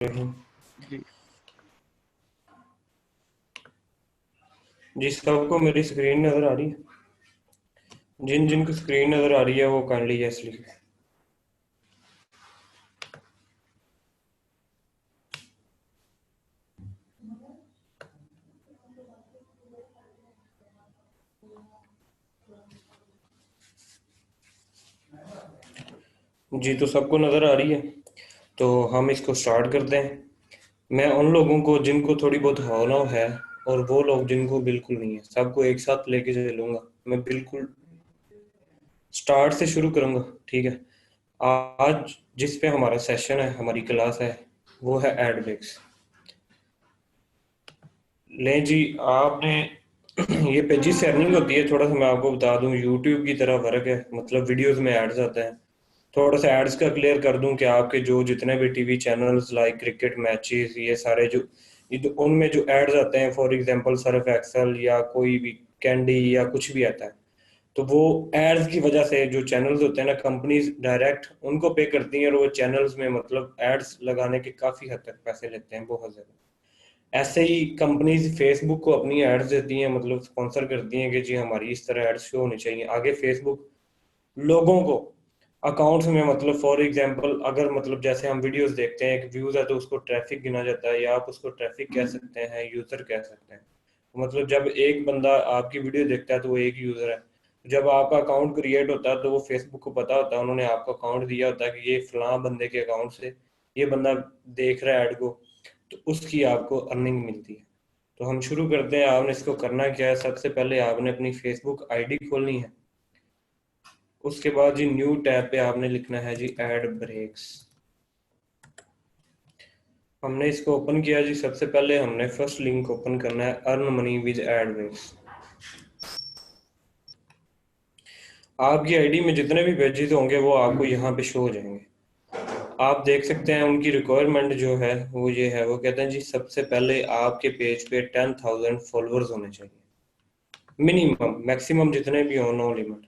जी जी सबको मेरी स्क्रीन नज़र आ रही है। जिन जिनको स्क्रीन नज़र आ रही है वो काइंडली यस लिखें। जी तो सबको नज़र आ रही है, तो हम इसको स्टार्ट करते हैं। मैं उन लोगों को जिनको थोड़ी बहुत हौला है और वो लोग जिनको बिल्कुल नहीं है, सबको एक साथ लेके चलूँगा। मैं बिल्कुल स्टार्ट से शुरू करूँगा, ठीक है। आज जिस पे हमारा सेशन है, हमारी क्लास है, वो है एड ब्रेक्स। लें जी, आपने ये पेजिस से अर्निंग होती है। थोड़ा सा मैं आपको बता दूं, यूट्यूब की तरह फ़र्क है, मतलब वीडियोस में एड्स आते हैं। थोड़ा सा एड्स का क्लियर कर दूं कि आपके जो जितने भी TV channels like cricket matches, ये सारे जो उनमें जो एड्स आते हैं, फॉर एग्जांपल सर्फ एक्सेल या कोई भी कैंडी या कुछ भी आता है, तो वो एड्स की वजह से जो चैनल्स होते हैं ना, कंपनीज डायरेक्ट उनको पे करती हैं और वो चैनल्स में मतलब एड्स लगाने के काफ़ी हद तक पैसे लेते हैं, बहुत ज़्यादा। ऐसे ही कंपनीज फेसबुक को अपनी एड्स देती हैं, मतलब स्पॉन्सर करती हैं कि जी हमारी इस तरह एड्स शो होनी चाहिए। आगे फेसबुक लोगों को अकाउंट्स में, मतलब फॉर एग्जांपल अगर मतलब जैसे हम वीडियोस देखते हैं, एक व्यूज है तो उसको ट्रैफिक गिना जाता है, या आप उसको ट्रैफिक कह सकते हैं, यूजर कह सकते हैं। मतलब जब एक बंदा आपकी वीडियो देखता है तो वो एक यूजर है। जब आपका अकाउंट क्रिएट होता है तो वो फेसबुक को पता होता है, उन्होंने आपको अकाउंट दिया होता है कि ये फलां बंदे के अकाउंट से ये बंदा देख रहा है ऐड को, तो उसकी आपको अर्निंग मिलती है। तो हम शुरू करते हैं। आपने इसको करना क्या है, सबसे पहले आपने अपनी फेसबुक आईडी खोलनी है। उसके बाद जी न्यू टैब पे आपने लिखना है जी एड ब्रेक्स। हमने इसको ओपन किया जी। सबसे पहले हमने फर्स्ट लिंक ओपन करना है, earn money with ad breaks. आपकी आईडी में जितने भी पेजेस होंगे वो आपको यहाँ पे शो हो जाएंगे। आप देख सकते हैं उनकी रिक्वायरमेंट जो है वो ये है। वो कहते हैं जी सबसे पहले आपके पेज पे 10,000 फॉलोअर्स होने चाहिए मिनिमम, मैक्सिमम जितने भी हो, नो लिमिट।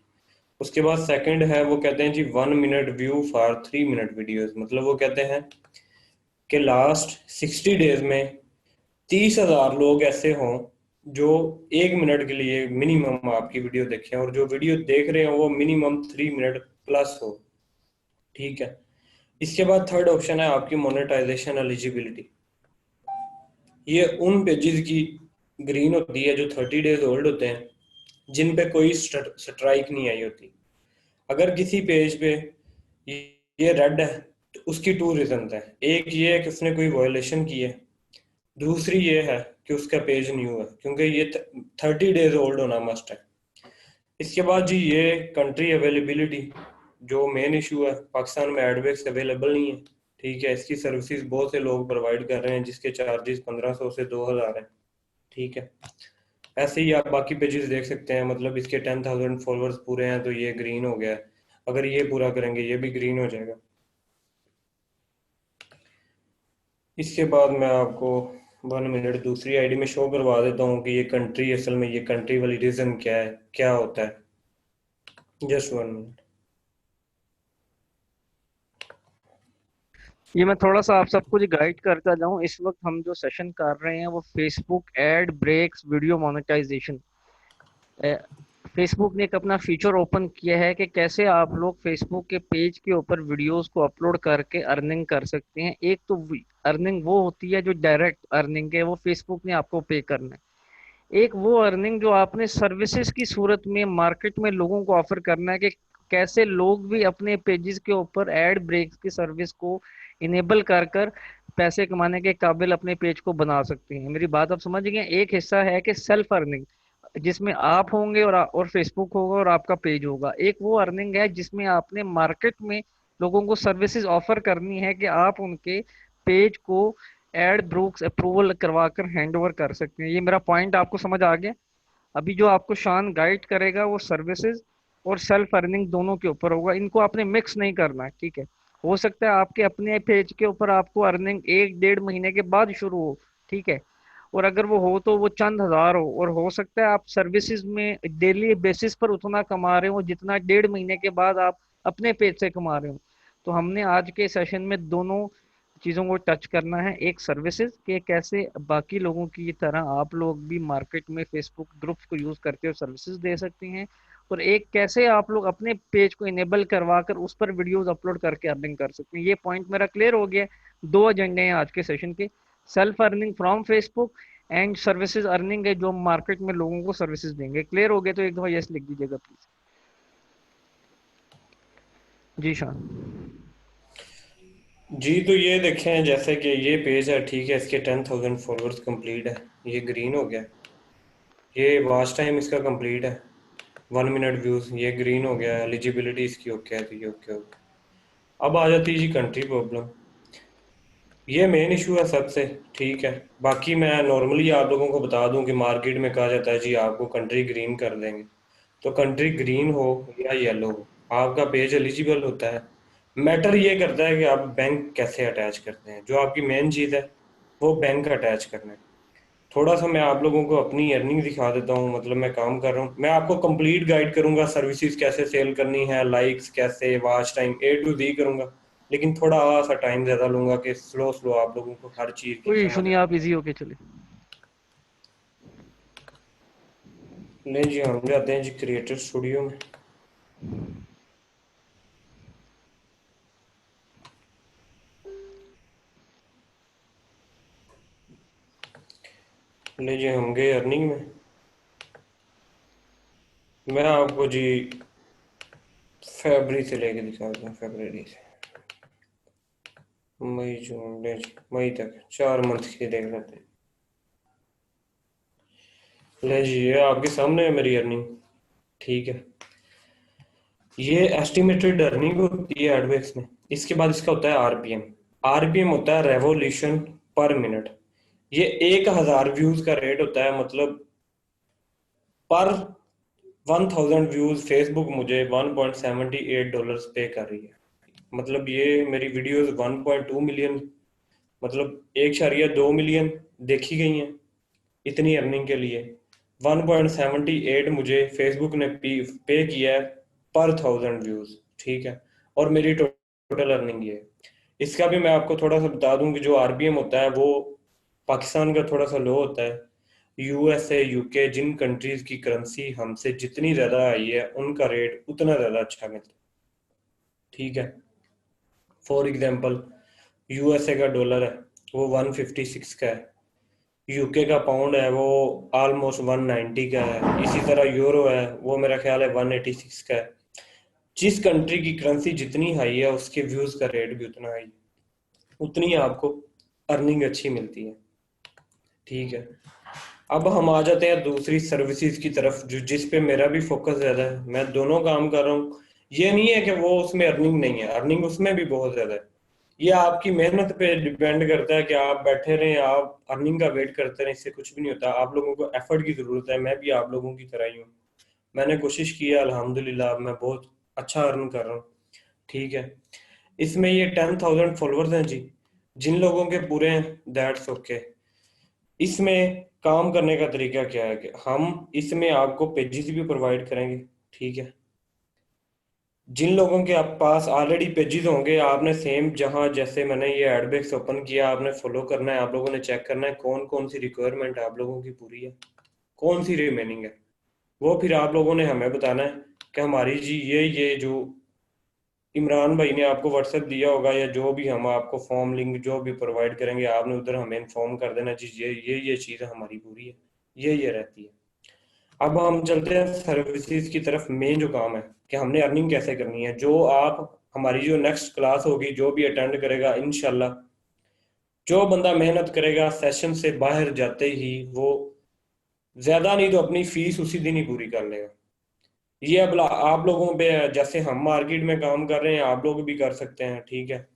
उसके बाद सेकंड है, वो कहते हैं जी 1 minute view for 3 minute videos. मतलब वो कहते हैं कि लास्ट 60 डेज में 30,000 लोग ऐसे हों जो 1 मिनट के लिए मिनिमम आपकी वीडियो देखें, और जो वीडियो देख रहे हो वो मिनिमम 3 मिनट प्लस हो, ठीक है। इसके बाद थर्ड ऑप्शन है आपकी मोनेटाइजेशन एलिजिबिलिटी। ये उन पेजेस की ग्रीन होती है जो 30 डेज ओल्ड होते हैं, जिन पे कोई स्ट्राइक नहीं आई होती। अगर किसी पेज पे ये रेड है तो उसकी टू रीजन है। एक ये है कि उसने कोई वायोलेशन की है, दूसरी ये है कि उसका पेज न्यू है, क्योंकि ये 30 डेज ओल्ड होना मस्ट है। इसके बाद जी ये कंट्री अवेलेबिलिटी, जो मेन इशू है, पाकिस्तान में एडवेक्स अवेलेबल नहीं है, ठीक है। इसकी सर्विसेज बहुत से लोग प्रोवाइड कर रहे हैं जिसके चार्जेस 1500 से 2000 है, ठीक है। ऐसे ही आप बाकी पेजेस देख सकते हैं। मतलब इसके 10,000 फॉलोअर्स पूरे हैं तो ये ग्रीन हो गया है। अगर ये पूरा करेंगे ये भी ग्रीन हो जाएगा। इसके बाद मैं आपको 1 मिनट दूसरी आईडी में शो करवा देता हूँ कि ये कंट्री, असल में ये कंट्री वाली रीजन क्या है, क्या होता है। Just 1 minute. ये मैं थोड़ा सा आप सबको जी गाइड करता जाऊं। इस वक्त हम जो सेशन कर रहे हैं वो Facebook ad breaks video monetisation. Facebook ने एक अपना फीचर ओपन किया है कि कैसे आप लोग फेसबुक के पेज के ऊपर वीडियोस को अपलोड करके अर्निंग कर सकते हैं। एक तो अर्निंग वो होती है जो डायरेक्ट अर्निंग है, वो फेसबुक ने आपको पे करना है। एक वो अर्निंग जो आपने सर्विसेज की सूरत में मार्केट में लोगों को ऑफर करना है कि कैसे लोग भी अपने पेजेस के ऊपर एड ब्रेक्स की सर्विस को इनेबल कर कर पैसे कमाने के काबिल अपने पेज को बना सकते हैं। मेरी बात आप समझ गए। एक हिस्सा है कि सेल्फ अर्निंग, जिसमें आप होंगे और फेसबुक होगा और आपका पेज होगा। एक वो अर्निंग है जिसमें आपने मार्केट में लोगों को सर्विसेज ऑफर करनी है कि आप उनके पेज को एड ब्रोक्स अप्रूवल करवा कर हैंड ओवर कर सकते हैं। ये मेरा पॉइंट आपको समझ आ गया। अभी जो आपको शान गाइड करेगा वो सर्विसेज और सेल्फ अर्निंग दोनों के ऊपर होगा। इनको आपने मिक्स नहीं करना है, ठीक है। हो सकता है आपके अपने पेज के ऊपर आपको अर्निंग 1 डेढ़ महीने के बाद शुरू हो, ठीक है। और अगर वो हो तो वो चंद हजार हो, और हो सकता है आप सर्विसेज में डेली बेसिस पर उतना कमा रहे हो जितना 1.5 महीने के बाद आप अपने पेज से कमा रहे हो। तो हमने आज के सेशन में दोनों चीज़ों को टच करना है। एक सर्विसेज के कैसे बाकी लोगों की तरह आप लोग भी मार्केट में फेसबुक ग्रुप्स को यूज़ करके और सर्विसेज दे सकते हैं, और एक कैसे आप लोग अपने पेज को इनेबल करवा कर उस पर वीडियोस अपलोड करके अर्निंग कर सकते हैं। ये पॉइंट मेरा क्लियर हो गया। दो एजेंडे हैं आज के सेशन के, self earning from Facebook and services earning है जो मार्केट में लोगों को सर्विसेज देंगे। क्लियर हो गया तो एक दफा यस लिख दीजिएगा प्लीज। जी शान। जी, तो ये देखें जैसे कि ये पेज है, ठीक है, इसके 10,000 फॉलोअर्स कंप्लीट है, ये ग्रीन हो गया। ये वॉच टाइम इसका कंप्लीट है, 1 मिनट व्यूज़, ये ग्रीन हो गया। एलिजिबिलिटी इसकी ओके है, तो ये ओके हो गया। अब आ जाती है जी कंट्री प्रॉब्लम। ये मेन इशू है सबसे, ठीक है। बाकी मैं नॉर्मली आप लोगों को बता दूं कि मार्केट में कहा जाता है जी आपको कंट्री ग्रीन कर देंगे, तो कंट्री ग्रीन हो या येलो हो, आपका पेज एलिजिबल होता है। मैटर ये करता है कि आप बैंक कैसे अटैच करते हैं। जो आपकी मेन चीज़ है वो बैंक अटैच करना है। थोड़ा सा मैं आप लोगों को अपनी अर्निंग दिखा देता हूँ, मतलब मैं काम कर रहा हूँ। मैं आपको कंप्लीट गाइड करूंगा, सर्विसेज कैसे सेल करनी है, लाइक्स कैसे, watch time A to Z करूंगा। लेकिन थोड़ा सा टाइम ज़्यादा लूंगा कि स्लो स्लो आप लोगों को हर चीज़ की कोई इशू समझ नहीं, आ आप जाए। इजी होके चले। नहीं जी, हम जाते हैं जी क्रिएटर स्टूडियो में। ले जी, हम गए अर्निंग में। मैं आपको जी फरवरी से लेके दिखाता हूँ, फरवरी से मई जून, ले जी मई तक 4 मंथ की देख लेते हैं। ले जी, ये आपके सामने है मेरी अर्निंग, ठीक है। ये एस्टिमेटेड अर्निंग होती है एडवेक्स में। इसके बाद इसका होता है आरपीएम। आरपीएम होता है रेवोल्यूशन पर मिनट। ये 1,000 व्यूज का रेट होता है, मतलब पर 1,000 व्यूज फेसबुक मुझे $1.78 पे कर रही है। मतलब ये मेरी वीडियोस 1.2 मिलियन, मतलब 1.2 मिलियन देखी गई हैं इतनी अर्निंग के लिए। 1.78 मुझे फेसबुक ने पे किया है पर 1,000 व्यूज, ठीक है। और मेरी टोटल अर्निंग ये है। इसका भी मैं आपको थोड़ा सा बता दूं कि जो आरबीएम होता है वो पाकिस्तान का थोड़ा सा लो होता है। यूएसए, यूके, जिन कंट्रीज की करेंसी हमसे जितनी ज़्यादा आई है उनका रेट उतना ज़्यादा अच्छा मिलता है, ठीक है। फॉर एग्जांपल, यूएसए का डॉलर है वो 156 का है। यूके का पाउंड है वो ऑलमोस्ट 190 का है। इसी तरह यूरो है वो मेरा ख्याल है 186 का है। जिस कंट्री की करेंसी जितनी हाई है उसके व्यूज का रेट भी उतना हाई, उतनी आपको अर्निंग अच्छी मिलती है, ठीक है। अब हम आ जाते हैं दूसरी सर्विसेज की तरफ, जो जिस पे मेरा भी फोकस ज्यादा है। मैं दोनों काम कर रहा हूँ। ये नहीं है कि वो उसमें अर्निंग नहीं है, अर्निंग उसमें भी बहुत ज्यादा है। ये आपकी मेहनत पे डिपेंड करता है कि आप बैठे रहें, आप अर्निंग का वेट करते रहें, इससे कुछ भी नहीं होता। आप लोगों को एफर्ट की जरूरत है। मैं भी आप लोगों की तरह ही हूँ। मैंने कोशिश की है, अल्हम्दुलिल्लाह मैं बहुत अच्छा अर्न कर रहा हूँ, ठीक है। इसमें ये 10,000 फॉलोअर्स हैं जी, जिन लोगों के पूरे हैं दैट्स ओके। इसमें काम करने का तरीका क्या है कि हम इसमें आपको पेजेस भी प्रोवाइड करेंगे, ठीक है। जिन लोगों के आप पास ऑलरेडी पेजेस होंगे, आपने सेम जहां जैसे मैंने ये एडबेक्स ओपन किया, आपने फॉलो करना है। आप लोगों ने चेक करना है कौन कौन सी रिक्वायरमेंट आप लोगों की पूरी है, कौन सी रिमेनिंग है। वो फिर आप लोगों ने हमें बताना है कि हमारी जी ये जो इमरान भाई ने आपको व्हाट्सएप दिया होगा, या जो भी हम आपको फॉर्म लिंक जो भी प्रोवाइड करेंगे, आपने उधर हमें इन्फॉर्म कर देना जी ये चीज़ हमारी पूरी है, ये रहती है। अब हम चलते हैं सर्विसेज की तरफ। मेन जो काम है कि हमने अर्निंग कैसे करनी है, जो आप हमारी जो नेक्स्ट क्लास होगी जो भी अटेंड करेगा इंशाल्लाह, जो बंदा मेहनत करेगा सेशन से बाहर जाते ही वो ज्यादा नहीं तो अपनी फीस उसी दिन ही पूरी कर लेगा। ये अब आप लोगों पे है, जैसे हम मार्केट में काम कर रहे हैं आप लोग भी कर सकते हैं, ठीक है।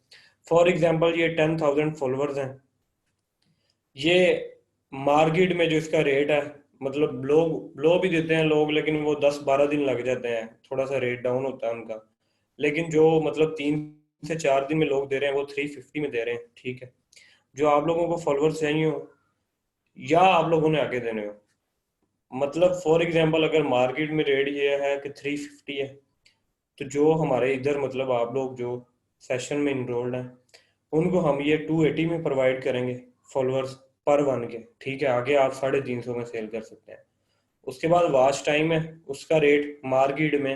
फॉर एग्जाम्पल, ये 10,000 फॉलोअर्स हैं। ये मार्केट में जो इसका रेट है, मतलब लोग लो भी देते हैं लोग, लेकिन वो 10-12 दिन लग जाते हैं, थोड़ा सा रेट डाउन होता है उनका। लेकिन जो मतलब 3 से 4 दिन में लोग दे रहे हैं वो 350 में दे रहे हैं, ठीक है। जो आप लोगों को फॉलोअर्स चाहिए हो या आप लोगों ने आगे देने हो, मतलब फॉर एग्जाम्पल अगर मार्केट में रेट ये है कि 350 है, तो जो हमारे इधर मतलब आप लोग जो सेशन में इनरोल्ड हैं उनको हम ये 280 में प्रोवाइड करेंगे फॉलोअर्स पर वन के, ठीक है। आगे आप 350 में सेल कर सकते हैं। उसके बाद वॉच टाइम है, उसका रेट मार्केट में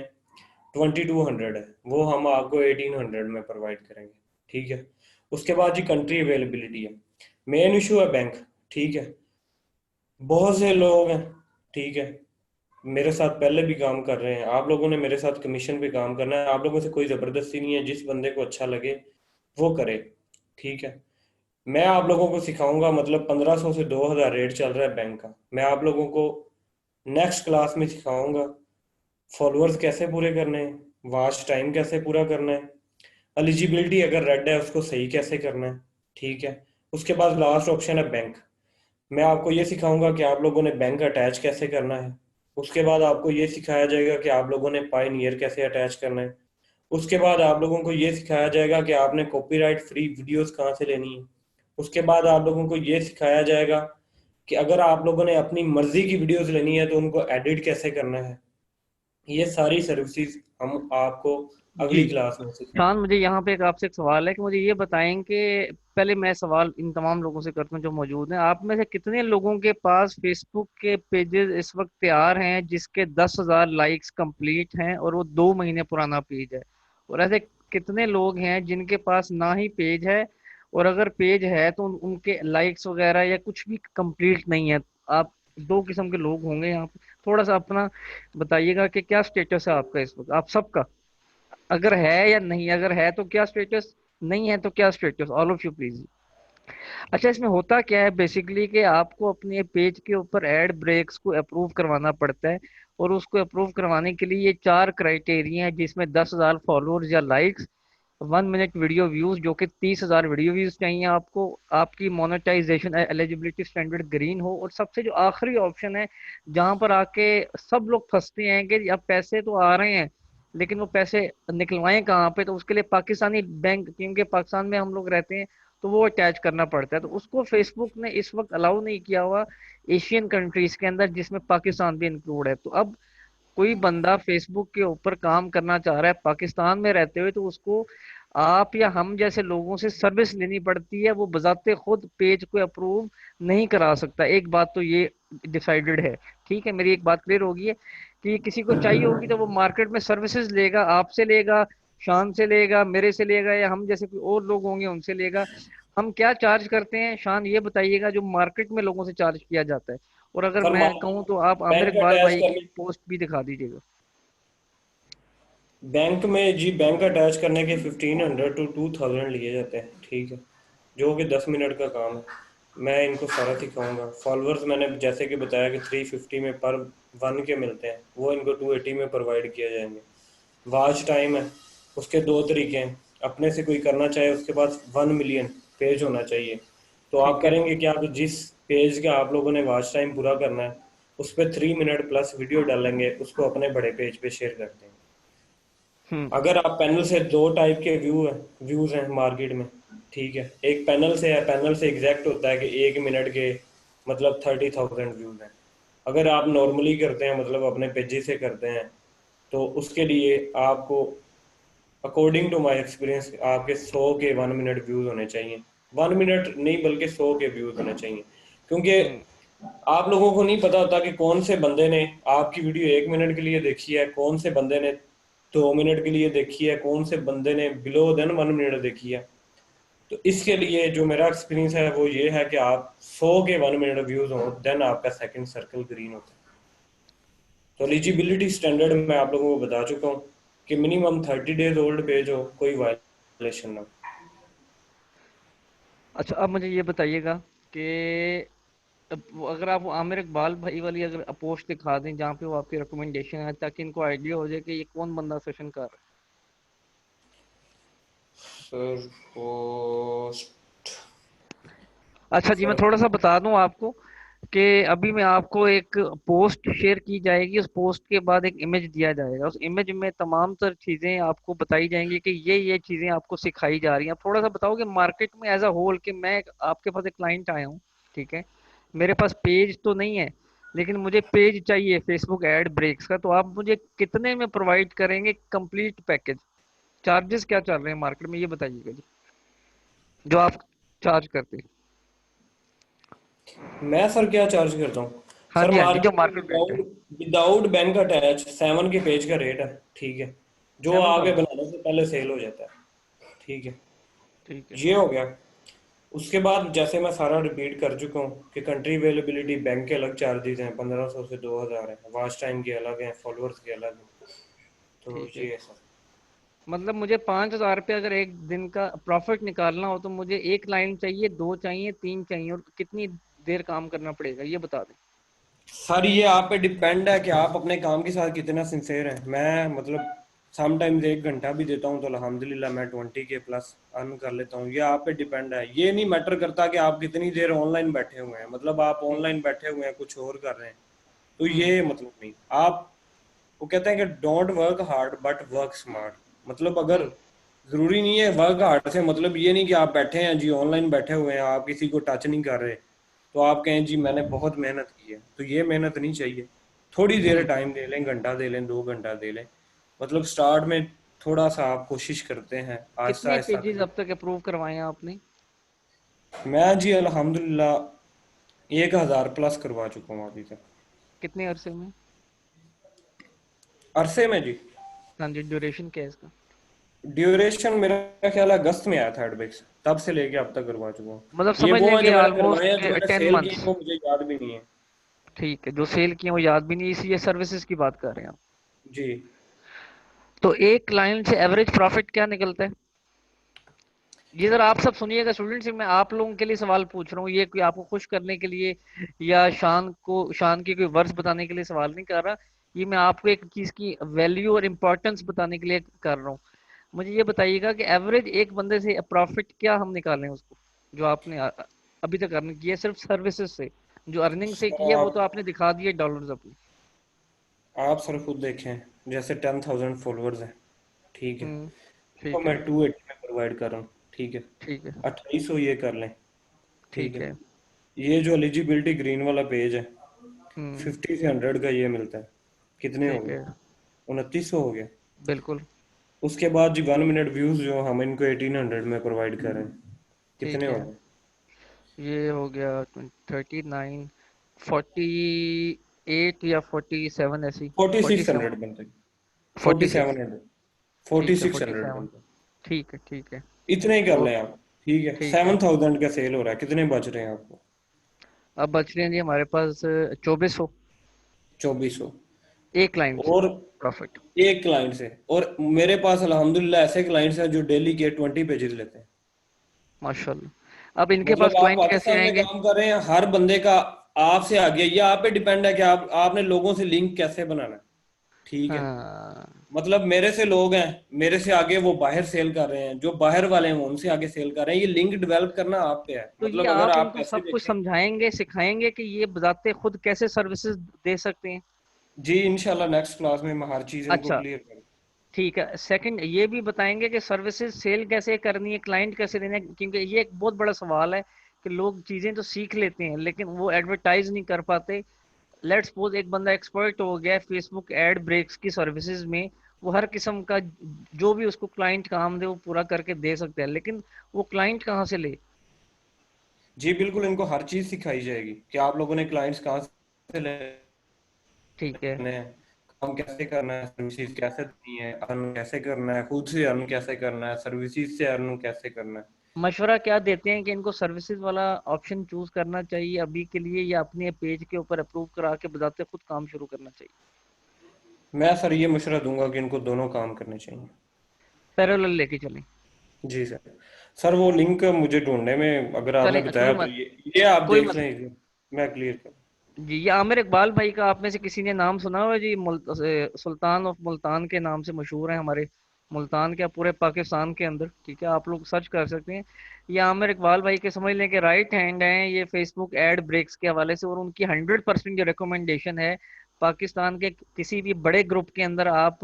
2200 है, वो हम आपको 1800 में प्रोवाइड करेंगे, ठीक है। उसके बाद जी कंट्री अवेलेबिलिटी है। मेन इशू है बैंक, ठीक है। बहुत से लोग हैं, ठीक है, मेरे साथ पहले भी काम कर रहे हैं, आप लोगों ने मेरे साथ कमीशन पे काम करना है, आप लोगों से कोई ज़बरदस्ती नहीं है, जिस बंदे को अच्छा लगे वो करे, ठीक है। मैं आप लोगों को सिखाऊंगा, मतलब 1500 से 2000 रेट चल रहा है बैंक का। मैं आप लोगों को नेक्स्ट क्लास में सिखाऊंगा फॉलोअर्स कैसे पूरे करने हैं, वॉच टाइम कैसे पूरा करना है, एलिजिबिलिटी अगर रेड है उसको सही कैसे करना है, ठीक है। उसके बाद लास्ट ऑप्शन है बैंक। मैं आपको ये सिखाऊंगा कि आप लोगों ने बैंक अटैच कैसे करना है। उसके बाद आपको ये सिखाया जाएगा कि आप लोगों ने पाइनियर कैसे अटैच करना है। उसके बाद आप लोगों को ये सिखाया जाएगा कि आपने कॉपीराइट फ्री वीडियोस कहाँ से लेनी है। उसके बाद आप लोगों को ये सिखाया जाएगा कि अगर आप लोगों ने अपनी मर्जी की वीडियोस लेनी है तो उनको एडिट कैसे करना है। ये सारी सर्विसेज हम आपको जी अगली क्लास में शान, सिखाएंगे। मुझे यहाँ पे एक आपसे एक सवाल है कि मुझे ये बताएं कि पहले मैं सवाल इन तमाम लोगों से करता हूँ जो मौजूद हैं, आप में से कितने लोगों के पास फेसबुक के पेजेस इस वक्त तैयार हैं जिसके 10,000 लाइक्स कंप्लीट हैं और वो 2 महीने पुराना पेज है? और ऐसे कितने लोग हैं जिनके पास ना ही पेज है, और अगर पेज है तो उनके लाइक्स वगैरह या कुछ भी कंप्लीट नहीं है? आप दो किस्म के लोग होंगे यहाँ पे। थोड़ा सा अपना बताइएगा कि क्या स्टेटस है आपका इस वक्त, आप सबका, अगर है या नहीं, अगर है तो क्या स्टेटस, नहीं है तो क्या status, all of you please. अच्छा, इसमें होता क्या है बेसिकली कि आपको अपने पेज के ऊपर एड ब्रेक्स को अप्रूव करवाना पड़ता है, और उसको अप्रूव करवाने के लिए ये 4 क्राइटेरिया है, जिसमें 10,000 फॉलोअर्स या लाइक्स, 1 मिनट वीडियो व्यूज जो कि 30,000 वीडियो व्यूज चाहिए आपको, आपकी मोनेटाइजेशन एलिजिबिलिटी स्टैंडर्ड ग्रीन हो, और सबसे जो आखिरी ऑप्शन है जहां पर आके सब लोग फंसते हैं कि अब पैसे तो आ रहे हैं लेकिन वो पैसे निकलवाएं कहाँ पे, तो उसके लिए पाकिस्तानी बैंक, क्योंकि पाकिस्तान में हम लोग रहते हैं, तो वो अटैच करना पड़ता है, तो उसको फेसबुक ने इस वक्त अलाउ नहीं किया हुआ एशियन कंट्रीज के अंदर, जिसमें पाकिस्तान भी इंक्लूड है। तो अब कोई बंदा फेसबुक के ऊपर काम करना चाह रहा है पाकिस्तान में रहते हुए, तो उसको आप या हम जैसे लोगों से सर्विस लेनी पड़ती है, वो बजाते खुद पेज को अप्रूव नहीं करा सकता। एक बात तो ये डिसाइडेड है, ठीक है, मेरी एक बात क्लियर होगी है कि किसी को चाहिए होगी तो वो मार्केट में सर्विसेज लेगा, आपसे लेगा, शान से लेगा, मेरे से लेगा, या हम जैसे कोई और लोग होंगे उनसे लेगा। हम क्या चार्ज करते हैं शान, ये बताइएगा जो मार्केट में लोगों से चार्ज किया जाता है। और अगर सर मैं कहूँ तो आप आमिर बैंक इकबाल अटैच भाई की करने, पोस्ट भी दिखा दीजिएगा। बैंक में जी बैंक अटैच करने के 1500 to 2000 लिए जाते हैं, ठीक है, जो कि 10 मिनट का काम है। मैं इनको सारा सिखाऊंगा। फॉलोअर्स मैंने जैसे कि बताया कि 350 में पर वन के मिलते हैं, वो इनको 280 में प्रोवाइड किए जाएंगे। वॉच टाइम है, उसके दो तरीके हैं। अपने से कोई करना चाहे उसके पास 1 मिलियन पेज होना चाहिए, तो आप ठीक है। करेंगे क्या, तो जिस पेज का आप लोगों ने वॉच टाइम पूरा करना है उस पर 3 मिनट प्लस वीडियो डालेंगे, उसको अपने बड़े पेज पे शेयर करते हैं। हम्म। अगर आप पैनल से, दो टाइप के व्यूज हैं मार्केट में, ठीक है। एक पैनल से है, पैनल से एग्जैक्ट होता है कि 1 मिनट के मतलब 30,000 व्यूज हैं। अगर आप नॉर्मली करते हैं, मतलब अपने पेजी से करते हैं, तो उसके लिए आपको अकॉर्डिंग टू माई एक्सपीरियंस आपके 100 के 1 मिनट व्यूज होने चाहिए। 1 मिनट नहीं बल्कि 100 के व्यूज होने चाहिए, क्योंकि हम्म। आप लोगों को नहीं पता होता कि कौन से बंदे ने आपकी वीडियो 1 मिनट के लिए देखी है, कौन से बंदे ने 2 मिनट के लिए देखी है, कौन से बंदे ने बिलो देन 1 मिनट देखी है। तो इसके लिए जो मेरा एक्सपीरियंस है वो ये है कि आप 100 के 1 मिनट व्यूज हों, देन आपका सेकंड सर्कल ग्रीन होता है। तो एलिजिबिलिटी स्टैंडर्ड मैं आप लोगों को बता चुका हूँ कि मिनिमम 30 डेज ओल्ड पेज हो, कोई वायलेशन ना हो। अच्छा, अब मुझे ये बताइएगा कि अगर आप वो आमिर इकबाल भाई वाली अगर पोस्ट दिखा दें जहाँ पे वो आपकी रिकमेंडेशन है, ताकि इनको आइडिया हो जाए कि ये कौन बंदा सेशन कर रहा सर पोस्ट, है। अच्छा जी, मैं सर थोड़ा सा बता दूं आपको कि अभी मैं आपको एक पोस्ट शेयर की जाएगी, उस पोस्ट के बाद एक इमेज दिया जाएगा, उस इमेज में तमाम तर चीजें आपको बताई जाएंगी कि ये चीजें आपको सिखाई जा रही हैं। आप थोड़ा सा बताओगे मार्केट में एज अ होल कि मैं आपके पास एक क्लाइंट आया हूँ, ठीक है, मेरे पास पेज तो नहीं है लेकिन मुझे पेज चाहिए फेसबुक एड ब्रेक्स का, तो आप मुझे कितने में प्रोवाइड करेंगे कंप्लीट पैकेज? चार्जेस क्या चल रहे हैं मार्केट में, ये बताइएगा जी। जो आप चार्ज करते हैं? मैं सर क्या चार्ज करता हूँ? हाँ सर जी, हाँ जी, जो मार्केट में मार्केट रेट है। विदाउट विदाउट बैंक अटैच 7 के पेज का रेट है। ठीक है, जो सेवन आगे थाउजेंड बनाने से पहले सेल हो जाता है। ठीक है, ठीक है। ये हो गया। उसके बाद जैसे मैं सारा रिपीट कर चुका हूँ कि कंट्री अवेलेबिलिटी बैंक के अलग चार्जेस हैं, 1500 से 2000 है, वॉच टाइम के अलग हैं, फॉलोअर्स के अलग हैं। तो ठीक है, ये है सर। मतलब मुझे 5,000 रुपये अगर एक दिन का प्रॉफिट निकालना हो तो मुझे एक लाइन चाहिए, दो चाहिए, तीन चाहिए, और कितनी देर काम करना पड़ेगा ये बता दें। सर ये आप पे डिपेंड है कि आप अपने काम के साथ कितना सिंसेयर हैं। मैं मतलब समटाइम्स 1 घंटा भी देता हूँ तो अल्हम्दुलिल्लाह मैं 20 के प्लस अर्न कर लेता हूँ। ये आप पे डिपेंड है, ये नहीं मैटर करता कि आप कितनी देर ऑनलाइन बैठे हुए हैं। मतलब आप हम्म। ऑनलाइन बैठे हुए हैं कुछ और कर रहे हैं तो हम्म। ये मतलब नहीं। आप, वो कहते हैं कि don't work hard but work smart. मतलब अगर, हम्म। जरूरी नहीं है वर्क हार्ड से मतलब ये नहीं कि आप बैठे हैं जी ऑनलाइन बैठे हुए हैं, आप किसी को टच नहीं कर रहे तो आप कहें जी मैंने बहुत मेहनत की है, तो ये मेहनत नहीं चाहिए। थोड़ी देर ठीक है। टाइम दे लें, घंटा दे लें, 2 घंटा दे लें। मतलब स्टार्ट में थोड़ा सा आप कोशिश करते हैं, आहिस्ता कितने आहिस्ता पेजेस करें। अब तक अप्रूव करवाए हैं आपने? मैं जी अल्हम्दुलिल्लाह 1000 प्लस करवा चुका हूँ अभी तक। कितने अरसे में? अरसे में जी, हाँ जी, ड्यूरेशन क्या है इसका? ड्यूरेशन मेरा ख्याल है अगस्त में आया था एडबिक्स, तब से लेके अब तक करवा चुका हूँ। मतलब ये समझ वो लें है कि जो मैंने करवाए हैं, ऑलमोस्ट जो मैंने 10 सेल किए हैं, मंथ्स वो मुझे याद भी नहीं है। ठीक है, जो सेल किए वो याद भी नहीं, इसी ये सर्विसेज की बात कर रहे हैं आप। जी। तो एक क्लाइंट से एवरेज प्रॉफिट क्या निकलता है? ये जरा आप सब सुनिएगा स्टूडेंट्स, मैं आप लोगों के लिए सवाल पूछ रहा हूँ, ये कोई आपको खुश करने के लिए या शान की कोई वर्ड्स बताने के लिए सवाल नहीं कर रहा। ये मैं आपको एक चीज की वैल्यू और इम्पोर्टेंस बताने के लिए कर रहा हूँ। मुझे ये बताइएगा कि एवरेज एक बंदे से प्रॉफिट क्या हम निकालें उसको, जो आपने अभी तक अर्न किया सिर्फ सर्विसेज से। जो अर्निंग से सर किया वो तो आप आपने दिखा दिए डॉलर्स अपने। आप सर खुद देखें, जैसे 10,000 फॉलोअर्स हैं। ठीक है, तो ठीक मैं है। 280 में प्रोवाइड कर रहा हूँ। ठीक है, ठीक है। 2800 ये कर लें। ठीक ठीक है, है। ये जो एलिजिबिलिटी ग्रीन वाला पेज है, हम्म। 50 से 100 का ये मिलता है। कितने हो ठीक गए? है। 2900 हो गया। बिल्कुल। उसके बाद जी 1 मिनट व्यूज जो हम इनको 1800 में प्रोवाइड कर रहे हैं, कितने ठीक हो है, गए? ये हो गया 39, 48 या 47, ऐसी। Forty forty six seven hundred बनते हैं। फोर्टी 46। सेवन हंड्रेड फोर्टी ठीक है, सिक्स फोर्टी हंड्रेड सेवन बनते हैं। ठीक है, ठीक है। इतने ही कर और लें आप। ठीक है, ठीक है। 7000 का सेल हो रहा है, कितने बच रहे हैं आपको? अब बच रहे हैं जी हमारे पास 2400, 2400। एक लाइन से और प्रॉफिट। एक क्लाइंट से, और मेरे पास अल्हम्दुलिल्लाह ऐसे क्लाइंट्स हैं जो डेली के 20 पेजेस लेते हैं। माशाल्लाह, अब इनके पास मतलब आप क्लाइंट कैसे पाकिस्तान में आएंगे? काम कर रहे हैं, हर बंदे का आपसे आगे, ये आप पे डिपेंड है कि आपने लोगों से लिंक कैसे बनाना है। ठीक है, हाँ। मतलब मेरे से लोग हैं, मेरे से आगे वो बाहर सेल कर रहे हैं, जो बाहर वाले हैं वो उनसे आगे सेल कर रहे हैं। ये लिंक डेवलप करना आप पे है। तो ये मतलब अगर आप आप इनको पैसे सब कुछ देखें। समझाएंगे, सिखाएंगे कि ये बजाते खुद कैसे सर्विसेज दे सकते हैं? जी इंशाल्लाह नेक्स्ट क्लास में मैं हर चीज़ इनको अच्छा, क्लियर करूँ। ठीक है। सेकंड ये भी बताएंगे कि सर्विसेज सेल कैसे करनी है, क्लाइंट कैसे देना है, क्योंकि ये एक बहुत बड़ा सवाल है कि लोग चीजें तो सीख लेते हैं लेकिन वो एडवर्टाइज नहीं कर पाते। लेट्स सपोज एक बंदा एक्सपर्ट हो गया फेसबुक एड ब्रेक्स की सर्विसेज में, वो हर किस्म का जो भी उसको क्लाइंट काम दे वो पूरा करके दे सकता है, लेकिन वो क्लाइंट कहाँ से ले? जी बिल्कुल, इनको हर चीज़ सिखाई जाएगी कि आप लोगों ने क्लाइंट्स कहाँ से ठीक है। लेने हैं, काम कैसे करना है, सर्विसेज कैसे देनी है, अर्न कैसे करना है, खुद से अर्न कैसे करना है, सर्विसेज से अर्न कैसे करना है। मशवरा क्या देते हैं कि इनको सर्विसेज वाला ऑप्शन चूज करना चाहिए अभी के लिए, या अपने पेज के ऊपर अप्रूव करा के बताते खुद काम शुरू करना चाहिए? मैं सर ये मशवरा दूंगा कि इनको दोनों काम करने चाहिए। पैरेलल लेके चलें? जी सर। सर वो लिंक मुझे ढूंढने में, अगर आपने चलें, बताया कोई तो मत, ये आप कोई देख मत। लें, मैं क्लियर कर। जी, ये आमिर इकबाल भाई का आप में से किसी ने नाम सुना हुआ है जी? सुल्तान ऑफ मुल्तान के नाम से मशहूर है हमारे मुल्तान क्या पूरे पाकिस्तान के अंदर। ठीक है, आप लोग सर्च कर सकते हैं। ये आमिर इकबाल भाई के समझ लें कि राइट हैंड हैं ये फेसबुक एड ब्रेक्स के हवाले से, और उनकी 100% जो रिकमेंडेशन है पाकिस्तान के किसी भी बड़े ग्रुप के अंदर आप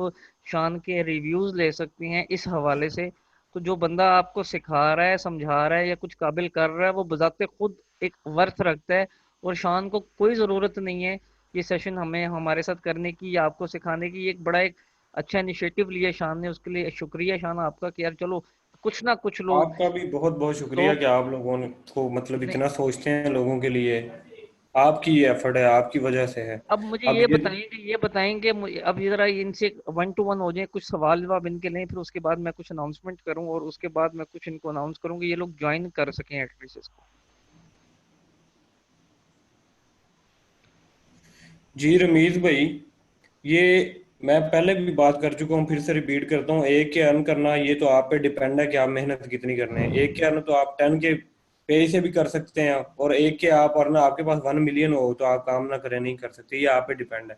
शान के रिव्यूज ले सकते हैं इस हवाले से। तो जो बंदा आपको सिखा रहा है, समझा रहा है या कुछ काबिल कर रहा है, वो बजाते खुद एक वर्थ रखता है। और शान को कोई ज़रूरत नहीं है ये सेशन हमें हमारे साथ करने की या आपको सिखाने की। ये एक बड़ा एक अच्छा इनिशिएटिव लिया शान ने, उसके लिए शुक्रिया शान आपका कि यार चलो कुछ ना कुछ लोग। आपका भी बहुत बहुत तो शुक्रिया कि आप लोगों ने को मतलब नहीं, इतना सोचते हैं लोगों के लिए। आपकी एफर्ट है, आपकी वजह से है। अब मुझे अब ये ये बताएंगे, अब ये जरा इनसे 1 to 1 हो जाए, कुछ सवाल जवाब इनके लें, फिर उसके बाद मैं कुछ अनाउंसमेंट करूं, और उसके बाद मैं कुछ इनको अनाउंस करूंगी, ये लोग ज्वाइन कर सकें एटलीस्ट इसको। जी रमीज भाई, ये मैं पहले भी बात कर चुका हूँ, फिर से रिपीट करता हूँ। एक के अर्न करना ये तो आप पे डिपेंड है कि आप मेहनत कितनी करने हैं। एक के अर्न तो आप 10 के पे से भी कर सकते हैं, और एक के आप अर्न आपके पास 1 मिलियन हो तो आप काम ना करें नहीं कर सकते, ये आप पे डिपेंड है।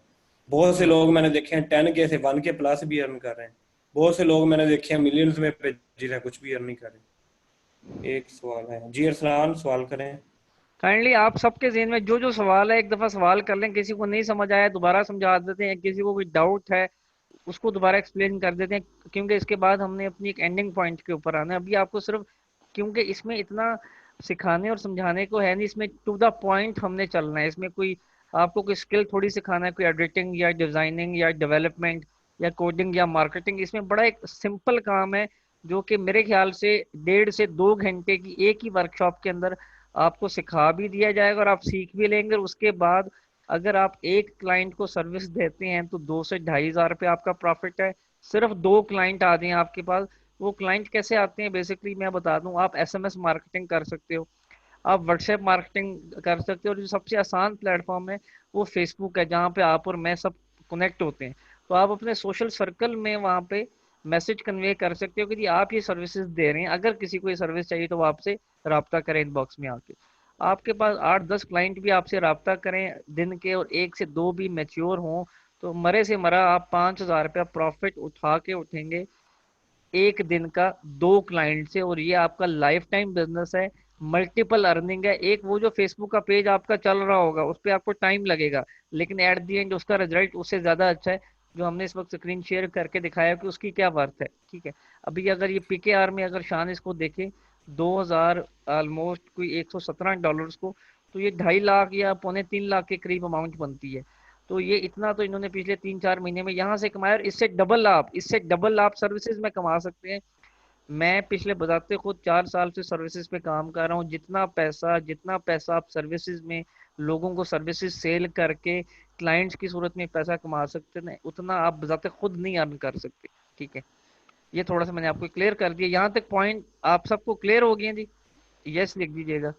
बहुत से हम्म। लोग मैंने देखे हैं 10 के से 1 के प्लस भी अर्न कर रहे हैं। बहुत से लोग मैंने देखे हैं मिलियंस में पे जी रहे हैं, कुछ भी अर्न नहीं कर रहे। एक सवाल है जी, अरसलान सवाल करें। काइंडली आप सबके ज़हन में जो जो सवाल है एक दफ़ा सवाल कर लें, किसी को नहीं समझ आया दोबारा समझा देते हैं, किसी को कोई डाउट है उसको दोबारा एक्सप्लेन कर देते हैं, क्योंकि इसके बाद हमने अपनी एक एंडिंग पॉइंट के ऊपर आना है। अभी आपको सिर्फ, क्योंकि इसमें इतना सिखाने और समझाने को है नहीं, इसमें टू द पॉइंट हमने चलना है। इसमें कोई आपको कोई स्किल थोड़ी सिखाना है, कोई एडिटिंग या डिजाइनिंग या डेवलपमेंट या कोडिंग या मार्केटिंग। इसमें बड़ा एक सिंपल काम है जो कि मेरे ख्याल से 1.5 से 2 घंटे की एक ही वर्कशॉप के अंदर आपको सिखा भी दिया जाएगा और आप सीख भी लेंगे। और उसके बाद अगर आप एक क्लाइंट को सर्विस देते हैं तो 2 से 2,500 रुपये आपका प्रॉफिट है। सिर्फ 2 क्लाइंट आते हैं आपके पास। वो क्लाइंट कैसे आते हैं बेसिकली मैं बता दूं, आप एसएमएस मार्केटिंग कर सकते हो, आप व्हाट्सएप मार्केटिंग कर सकते हो, और जो सबसे आसान प्लेटफॉर्म है वो फेसबुक है, जहाँ पे आप और मैं सब कनेक्ट होते हैं। तो आप अपने सोशल सर्कल में वहाँ पे मैसेज कन्वे कर सकते हो कि जी आप ये सर्विसेज दे रहे हैं, अगर किसी को ये सर्विस चाहिए तो वो आपसे रब्ता करें इनबॉक्स में आके। आपके पास 8-10 क्लाइंट भी आपसे रब्ता करें दिन के, और 1 से 2 भी मैच्योर हों, तो मरे से मरा आप 5,000 रुपया प्रॉफिट उठा के उठेंगे एक दिन का 2 क्लाइंट से। और ये आपका लाइफ टाइम बिजनेस है, मल्टीपल अर्निंग है। एक वो जो फेसबुक का पेज आपका चल रहा होगा उस पर आपको टाइम लगेगा, लेकिन एट दी एंड उसका रिजल्ट उससे ज्यादा अच्छा है, जो हमने इस वक्त स्क्रीन शेयर करके दिखाया कि उसकी क्या वर्थ है। ठीक है, अभी अगर ये पीकेआर में अगर शान इसको देखे 2,000 ऑलमोस्ट कोई $117 को, तो ये 2.5 लाख या पौने 3 लाख के करीब अमाउंट बनती है। तो ये इतना तो इन्होंने पिछले 3-4 महीने में यहाँ से कमाया, और इससे डबल आप सर्विसेज में कमा सकते हैं। मैं पिछले बताते खुद 4 साल से सर्विसेज पे काम कर रहा हूँ। जितना पैसा आप सर्विसेज में लोगों को सर्विसेज सेल करके क्लाइंट्स की सूरत में पैसा कमा सकते हैं, उतना आप बताते खुद नहीं अर्न कर सकते। ठीक है, ये थोड़ा सा मैंने आपको क्लियर कर दिया। यहाँ तक पॉइंट आप सबको क्लियर हो गए जी? यस लिख दीजिएगा,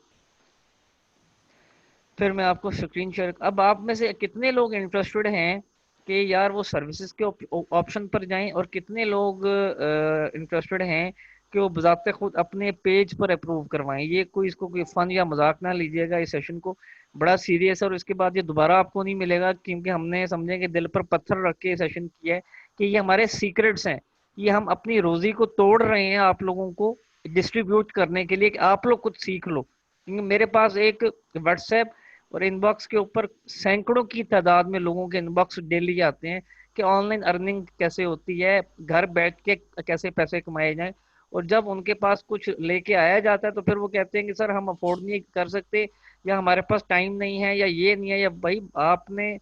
फिर मैं आपको स्क्रीन शेयर। अब आप में से कितने लोग इंटरेस्टेड हैं कि यार वो सर्विसेज के ऑप्शन पर जाएं, और कितने लोग इंटरेस्टेड हैं कि वो बजाते खुद अपने पेज पर अप्रूव करवाएं? ये कोई इसको कोई फन या मजाक ना लीजिएगा, इस सेशन को बड़ा सीरियस है, और इसके बाद ये दोबारा आपको नहीं मिलेगा, क्योंकि हमने समझे कि दिल पर पत्थर रख के सेशन किया है कि ये हमारे सीक्रेट्स हैं, ये हम अपनी रोजी को तोड़ रहे हैं आप लोगों को डिस्ट्रीब्यूट करने के लिए कि आप लोग कुछ सीख लो। क्योंकि मेरे पास एक व्हाट्सएप और इनबॉक्स के ऊपर सैकड़ों की तादाद में लोगों के इनबॉक्स डेली आते हैं कि ऑनलाइन अर्निंग कैसे होती है, घर बैठ के कैसे पैसे कमाए जाएं। और जब उनके पास कुछ लेके आया जाता है तो फिर वो कहते हैं कि सर हम अफोर्ड नहीं कर सकते, या हमारे पास टाइम नहीं है, या ये नहीं है। या भाई आपने